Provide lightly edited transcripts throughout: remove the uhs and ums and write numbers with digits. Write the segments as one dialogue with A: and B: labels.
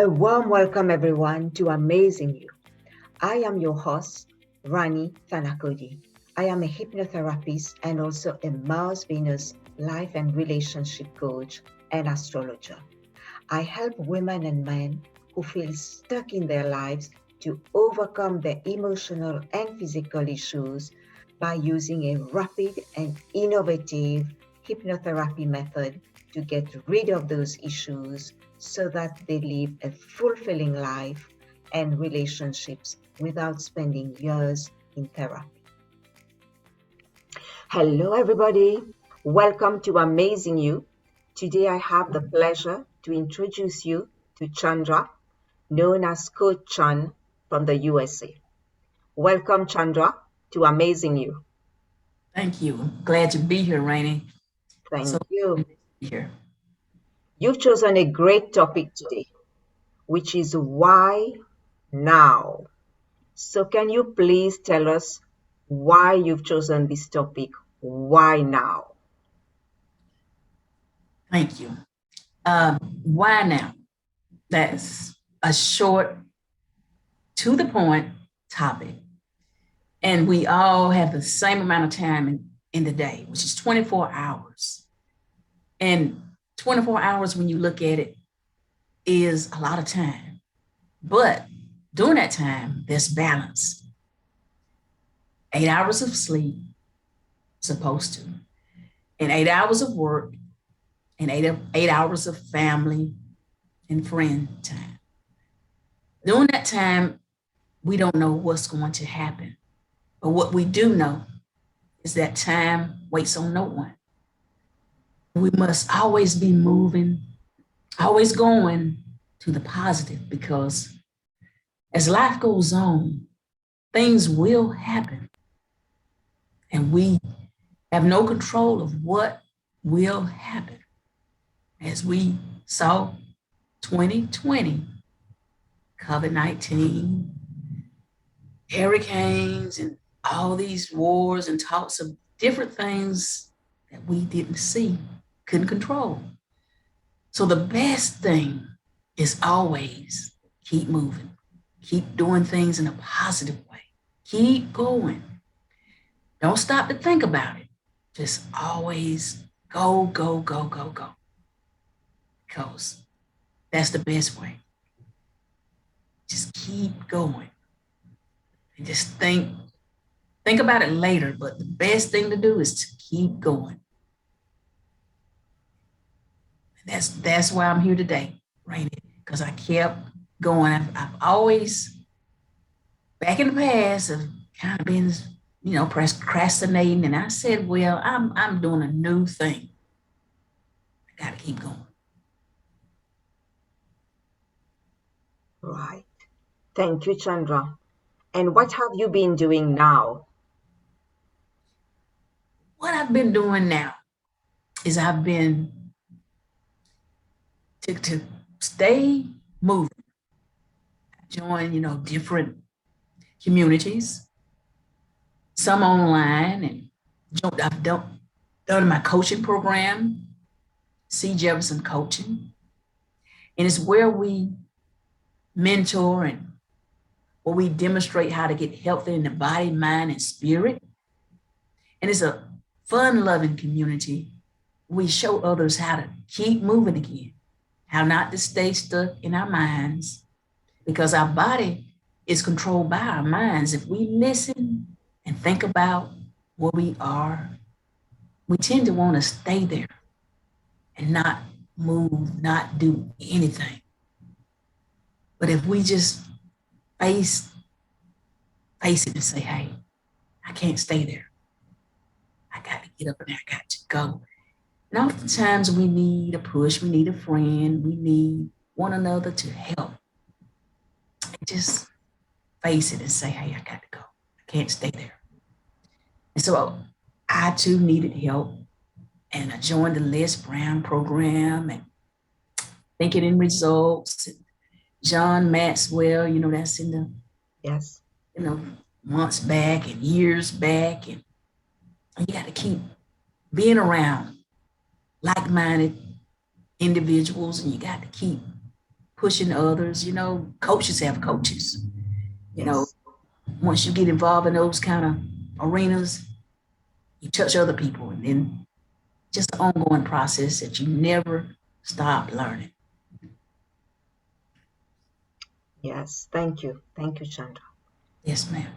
A: A warm welcome, everyone, to Amazing You. I am your host, Ranithanacoody. I am a hypnotherapist and also a Mars Venus life and relationship coach and astrologer. I help women and men who feel stuck in their lives to overcome their emotional and physical issues by using a rapid and innovative hypnotherapy method to get rid of those issues so that they live a fulfilling life and relationships without spending years in therapy. Hello, everybody. Welcome to Amazing You. Today, I have the pleasure to introduce you to Chandra, known as Coach Chan from the USA. Welcome, Chandra, to Amazing You.
B: Thank you. Glad to be here, Rani.
A: Thank you.
B: Here.
A: You've chosen a great topic today, which is why now. So can you please tell us why you've chosen this topic? Why now?
B: Thank you. Why now? That's a short, to the point topic. And we all have the same amount of time in the day, which is 24 hours. And 24 hours, when you look at it, is a lot of time. But during that time, there's balance. 8 hours of sleep, supposed to, and 8 hours of work, and eight hours of family and friend time. During that time, we don't know what's going to happen. But what we do know is that time waits on no one. We must always be moving, always going to the positive, because as life goes on, things will happen. And we have no control of what will happen. As we saw 2020, COVID-19, hurricanes, and all these wars and talks of different things that we didn't see, couldn't control. So the best thing is always keep moving, keep doing things in a positive way, keep going. Don't stop to think about it. Just always go, go, go, go, go. Because that's the best way. Just keep going. And just think about it later, but the best thing to do is to keep going. And that's why I'm here today, Rani, because I kept going. I've always, back in the past, have kind of been, procrastinating. And I said, well, I'm doing a new thing. I got to keep going.
A: Right. Thank you, Chandra. And what have you been doing now?
B: What I've been doing now is I've been to stay moving. Join, different communities, some online, and I've done my coaching program, C. Jefferson Coaching. And it's where we mentor and where we demonstrate how to get healthy in the body, mind, and spirit. And it's a fun-loving community. We show others how to keep moving again, how not to stay stuck in our minds, because our body is controlled by our minds. If we listen and think about where we are, we tend to want to stay there and not move, not do anything. But if we just face it and say, hey, I can't stay there. I got to get up and I got to go. And oftentimes we need a push, we need a friend, we need one another to help. And just face it and say, hey, I got to go. I can't stay there. And so I too needed help. And I joined the Les Brown program and Thinking in Results. John Maxwell, that's in the,
A: Yes,
B: months back and years back. And you got to keep being around like-minded individuals, and you got to keep pushing others. You know, coaches have coaches. You know,
A: Yes.
B: once you get involved in those kind of arenas, you touch other people, and then just an ongoing process that you never stop learning.
A: Yes. Thank you. Thank you, Chandra.
B: Yes, ma'am.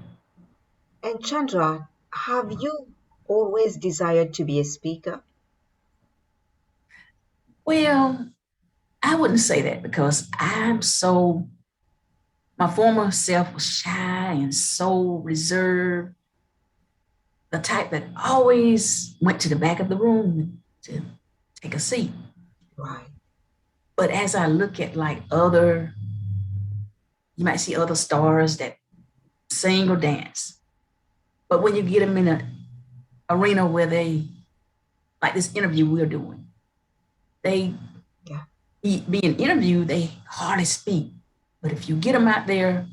A: And Chandra, have you always desired to be a speaker?
B: Well, I wouldn't say that because my former self was shy and so reserved, the type that always went to the back of the room to take a seat.
A: Right.
B: But as I look at like you might see other stars that sing or dance. But when you get them in an arena where like this interview we're doing, they
A: Yeah.
B: being interviewed, they hardly speak. But if you get them out there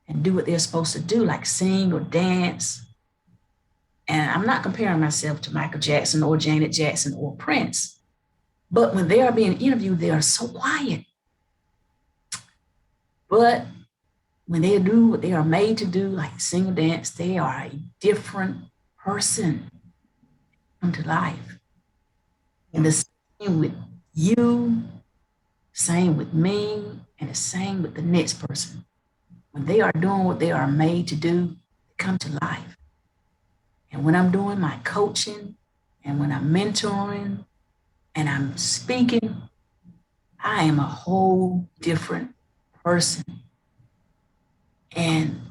B: and do what they're supposed to do, like sing or dance, and I'm not comparing myself to Michael Jackson or Janet Jackson or Prince, but when they are being interviewed, they are so quiet. But when they do what they are made to do, like sing or dance, they are a different person come to life. And the same with you, same with me, and the same with the next person. When they are doing what they are made to do, they come to life. And when I'm doing my coaching and when I'm mentoring and I'm speaking, I am a whole different person. And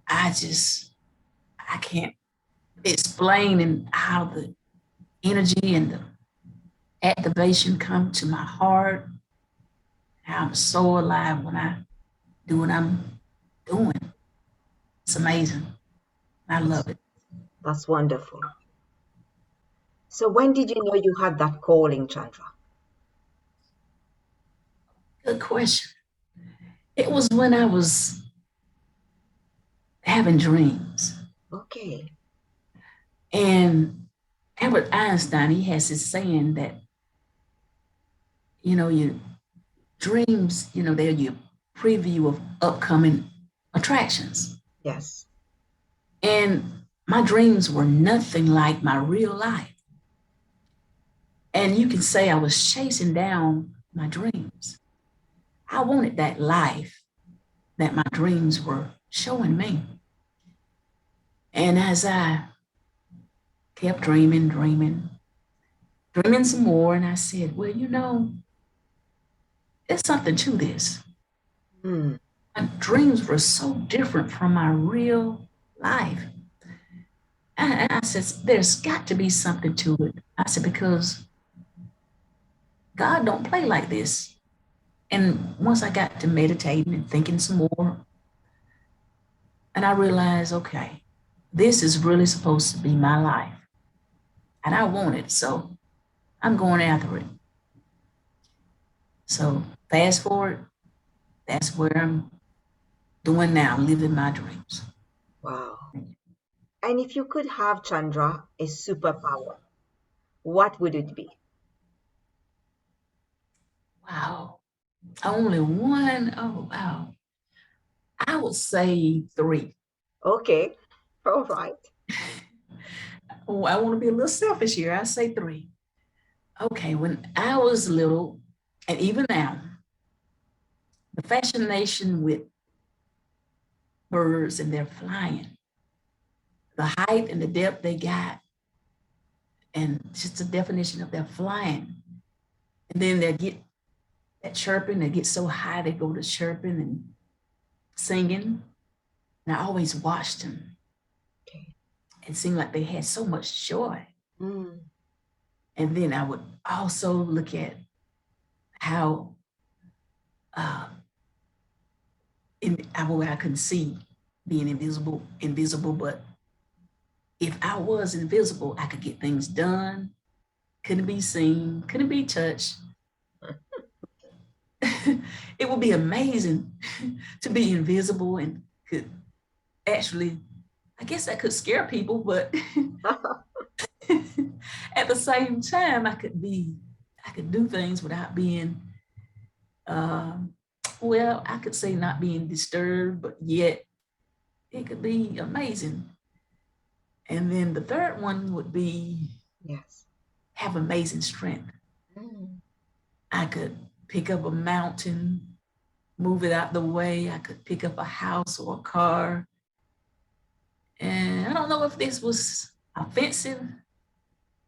B: I can't explain how the energy and the activation come to my heart. I'm so alive when I do what I'm doing. It's amazing. I love it.
A: That's wonderful. So when did you know you had that calling, Chandra?
B: Good question. It was when I was having dreams.
A: Okay.
B: And Albert Einstein, he has this saying that, your dreams, they're your preview of upcoming attractions.
A: Yes.
B: And my dreams were nothing like my real life. And you can say I was chasing down my dreams. I wanted that life that my dreams were showing me. And as I kept dreaming some more, and I said, well, there's something to this.
A: Mm.
B: My dreams were so different from my real life. And I said, there's got to be something to it. I said, because God don't play like this. And once I got to meditating and thinking some more, and I realized, okay, this is really supposed to be my life. And I want it. So I'm going after it. So fast forward, that's where I'm doing now, living my dreams.
A: Wow. And if you could have, Chandra, a superpower, what would it be?
B: Wow. Only one? Oh, wow. I would say 3.
A: Okay. All right.
B: Oh, I want to be a little selfish here. I say 3. Okay, when I was little, and even now, the fascination with birds and their flying, the height and the depth they got, and just the definition of their flying. And then they get that chirping, they get so high, they go to chirping and singing. And I always watched them.
A: Okay.
B: It seemed like they had so much joy.
A: Mm.
B: And then I would also look at how I couldn't see being invisible, but if I was invisible, I could get things done, couldn't be seen, couldn't be touched. It would be amazing to be invisible and could actually, I guess that could scare people, but at the same time, I could do things without being well, I could say not being disturbed, but yet it could be amazing. And then the third one would be
A: Yes.
B: have amazing strength.
A: Mm.
B: I could pick up a mountain, move it out the way. I could pick up a house or a car. And I don't know if this was offensive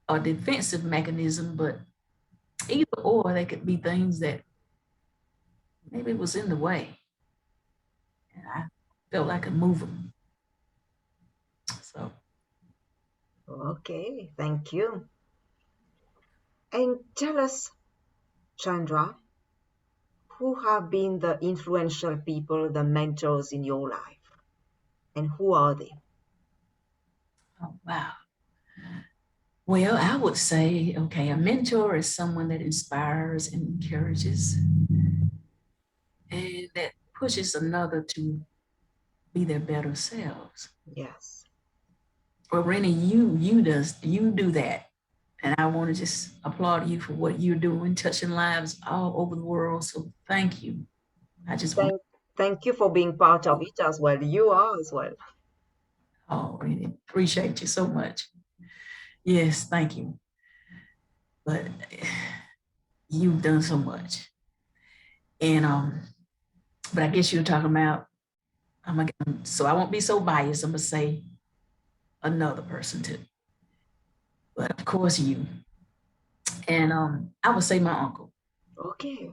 B: or defensive mechanism, but either or, they could be things that maybe was in the way. And I felt like I could move them. So.
A: Okay, thank you. And tell us, Chandra, who have been the influential people, the mentors in your life, and who are they?
B: Oh, wow. Well, I would say, okay, a mentor is someone that inspires and encourages and that pushes another to be their better selves.
A: Yes.
B: Well, Rani, you do that. And I want to just applaud you for what you're doing, touching lives all over the world. So thank you. I just want
A: Thank you for being part of it as well. You are as well.
B: oh, Rani, appreciate you so much. Yes, thank you. But you've done so much. And but I guess you're talking about so I won't be so biased. I'm gonna say another person too. But of course you. And I would say my uncle.
A: Okay.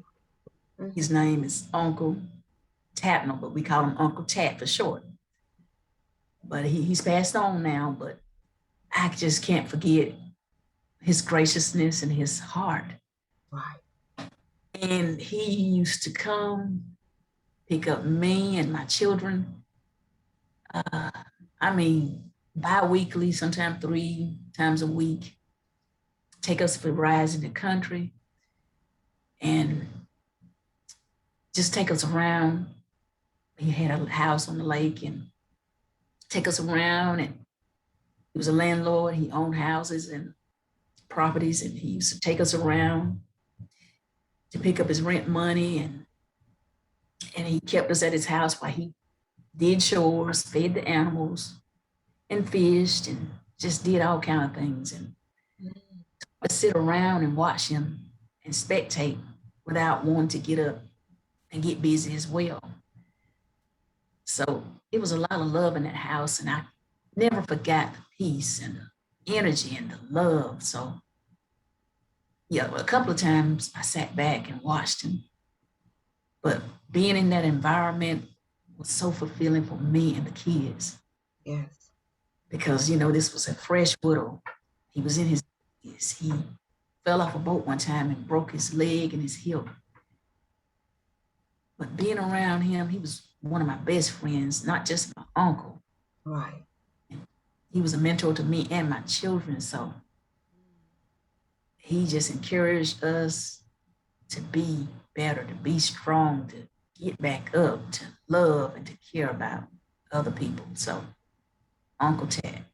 A: Mm-hmm.
B: His name is Uncle Tapnell, but we call him Uncle Tat for short. But he's passed on now, but I just can't forget his graciousness and his heart.
A: Right.
B: And he used to come pick up me and my children. I mean, bi-weekly, sometimes 3 times a week, take us for rides in the country and just take us around. He had a house on the lake and take us around, and he was a landlord. He owned houses and properties, and he used to take us around to pick up his rent money, and he kept us at his house while he did chores, fed the animals, and fished, and just did all kind of things. And I sit around and watch him and spectate without wanting to get up and get busy as well. So it was a lot of love in that house, and I never forgot the peace and the energy and the love. So yeah, a couple of times I sat back and watched him, but being in that environment was so fulfilling for me and the kids.
A: Yes.
B: Because, this was a fresh widow. He was in his, he fell off a boat one time and broke his leg and his hip. But being around him, he was one of my best friends, not just my uncle.
A: Right.
B: He was a mentor to me and my children. So he just encouraged us to be better, to be strong, to get back up, to love and to care about other people. So Uncle Ted,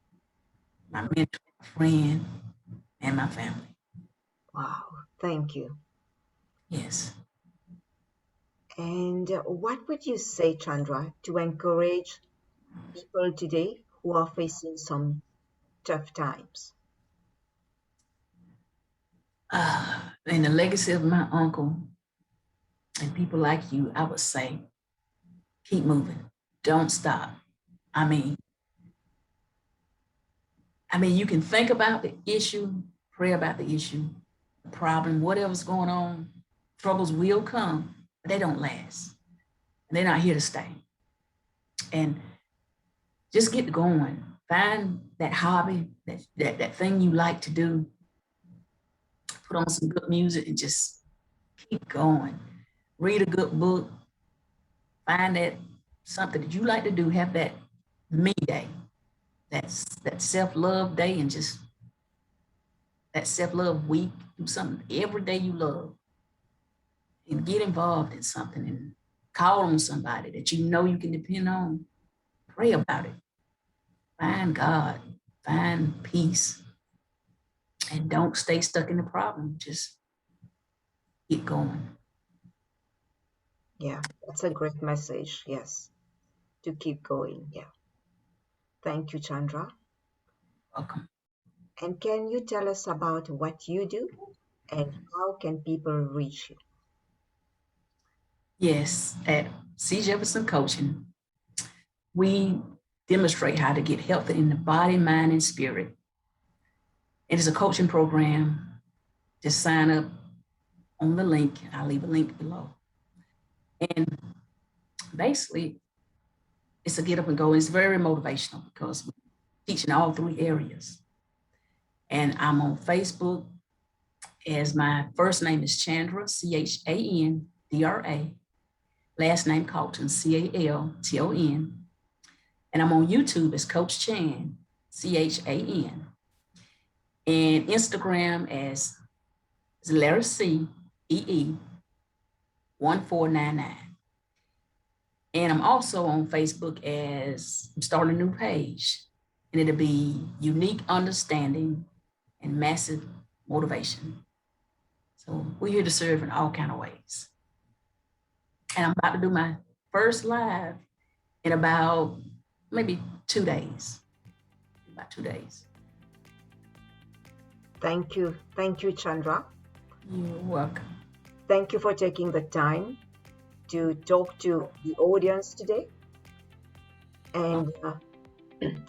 B: my mentor, my friend, and my family.
A: Wow. Thank you.
B: Yes.
A: And what would you say, Chandra, to encourage people today who are facing some tough times?
B: In the legacy of my uncle and people like you, I would say, keep moving. Don't stop. I mean, you can think about the issue, pray about the issue, the problem, whatever's going on. Troubles will come, but they don't last. And they're not here to stay. And just get going. Find that hobby, that thing you like to do. Put on some good music and just keep going. Read a good book. Find that something that you like to do. Have that me day. That's that self-love day, and just that self-love week. Do something every day you love. And get involved in something and call on somebody that you know you can depend on. Pray about it. Find God. Find peace. And don't stay stuck in the problem. Just get going.
A: Yeah, that's a great message. Yes, to keep going. Yeah. Thank you, Chandra.
B: Welcome.
A: And can you tell us about what you do and how can people reach you?
B: Yes, at C. Jefferson Coaching, we demonstrate how to get healthy in the body, mind, and spirit. It is a coaching program. Just sign up on the link. I'll leave a link below. And basically, it's a get up and go. It's very motivational because we're teaching all three areas. And I'm on Facebook as my first name is Chandra, Chandra. Last name Calton, Calton. And I'm on YouTube as Coach Chan, Chan. And Instagram as Larry C. EE 1499. And I'm also on Facebook as I'm starting a new page. And it'll be Unique Understanding and Massive Motivation. So we're here to serve in all kind of ways. And I'm about to do my first live in about maybe 2 days. About 2 days.
A: Thank you. Thank you, Chandra.
B: You're welcome.
A: Thank you for taking the time to talk to the audience today. And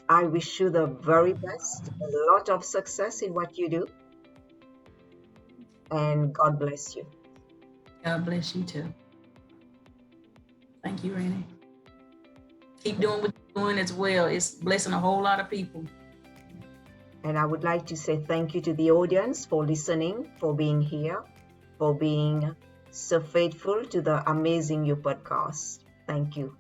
A: I wish you the very best, a lot of success in what you do. And God bless you.
B: God bless you too. Thank you, Rani. Keep doing what you're doing as well. It's blessing a whole lot of people.
A: And I would like to say thank you to the audience for listening, for being here, for being so faithful to the Amazing You podcast. Thank you.